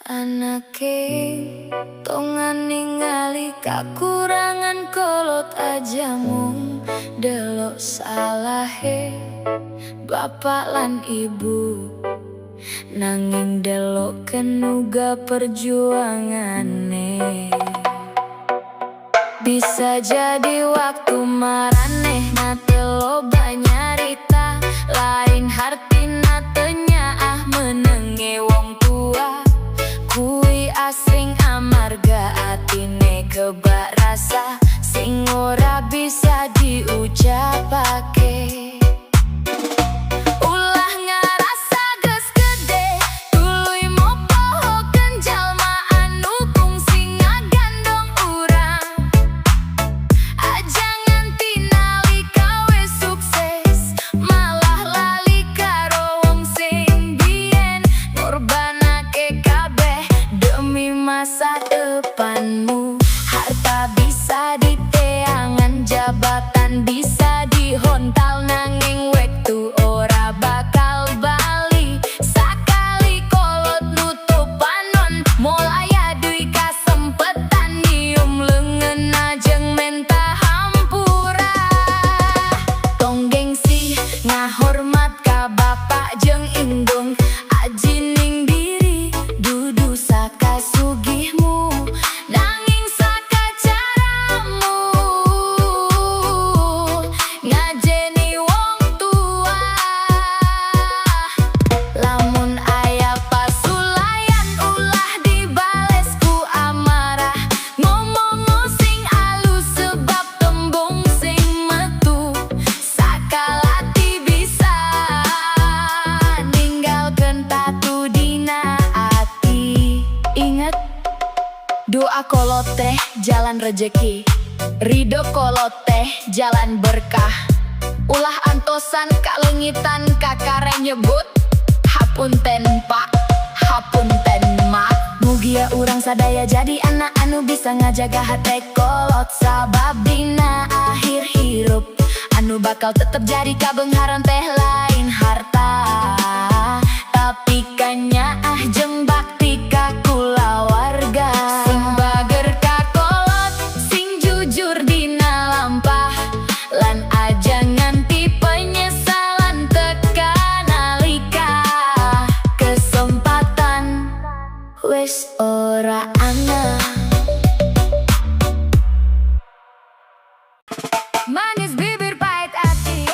Anake tongan ningali kakurangan kolot aja mung delok salahe bapak lan ibu, nanging delok kenuga perjuangane. Bisa jadi waktu maraneh nate loba nyarita, lain hartina tenya menenge wong tua. Kui asring amarga atine kebak rasa sing ora bisa diucapake. Ulah ngarasa geus gede tuluy mopohokeun jalma anu kungsi ngagandong urang. Aja nganti nalika we sukses malah lali karo wong sing biyen ngorbanake kabeh demi masa depanmu. Harta bisa diteangan, jabatan bisa dihontal, nanging wektu ora bakal bali. Sakali kolot nutup panon, mulai aduy kasempetan nyium leungeun ajeng menta hampura. Tong gengsi ngahormat ka bapak jeung indung, aji ning diri dudu sakasugihmu, nanging sakacaramu ngajeni wong tua. Lamun aya pasulayan ulah dibales ku amarah, ngomong sing alus sebab tembung sing metu sakalati bisa ninggalkeun tatu dina ati. Ingat, doa kolot teh jalan rejeki, ridho kolot teh jalan berkah. Ulah antosan kalengitan kakare nyebut hapunten pak, hapunten mak. Mugia urang sadaya jadi anak anu bisa ngajaga hate kolot, sabab dina akhir hirup anu bakal tetep jadi kabeungharan teh lain harta, tapi kanyaah jeung bakti ka kulawarga. Sing bager ka kolot, sing jujur dina lampah, lan aja nganti penyesalan teka nalika kesempatan wes ora ana. Manis bibir pahit hati,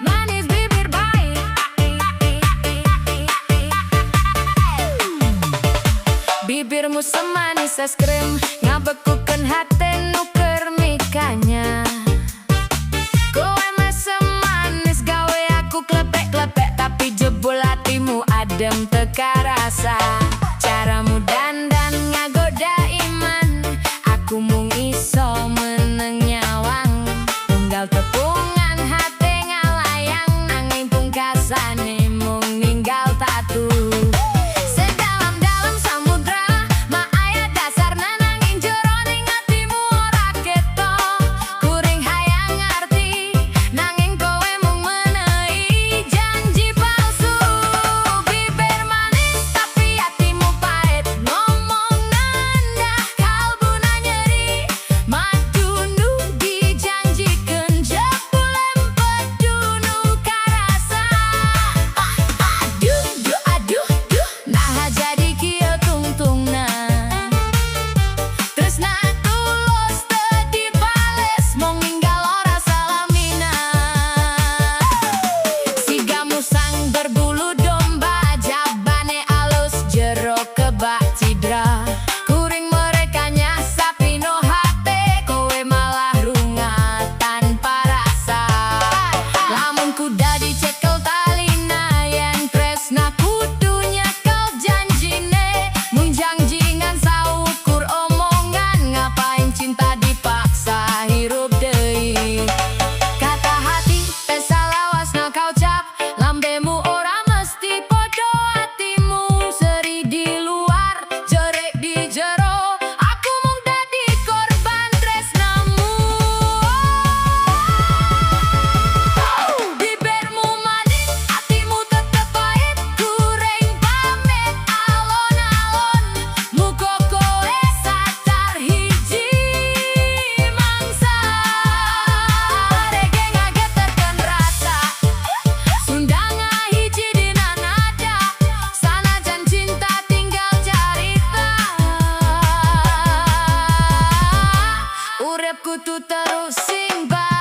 manis bibir pahit. Bibirmu semanis es krim, ngabekukeun hate nu keur mikanya. Kowe mah semanis gawe aku klepek-klepek, tapi jebul hatimu adem teka rasa. Caramu dandan ngagoda iman, aku mung iso meneng nyawang. Tunggal tepungan hate ngalayang, nanging pungkasane mung ninggal tatu. Sedalam-dalam samudra ma aya dasarna, nanging jeroning atimu ora ketok. Kuring hayang ngarti, nanging kowe mung menehi janji palsu. Bibir manis tapi hatimu pahit, ngomong nandah kalbuna nyeri. Madu nu dijanjikeun jebul empedu nu karasa. Aduh duh aduh duh, nah jadi kieu tungtungna. Tresna tulus teu dibales, mung ninggal ora salamina. Siga musang berbulu domba, jabane alus jero kebak cidra. Kuring merekanya sapi no hate, kowe malah rungat tanpa rasa. Lamun kuda dicekel talina, yen tresna kudu nyekel janjine. Mung janjingan saukur omongan, ngapain cinta dipaksa hirup deui. Kata hati pesa lawasna kau cap, lambemu ora mesti podo hatimu. Seri di luar, jerek di jero, aku mung dadi korban tresnamu. Bibirmu uripku tuh terus sing bae.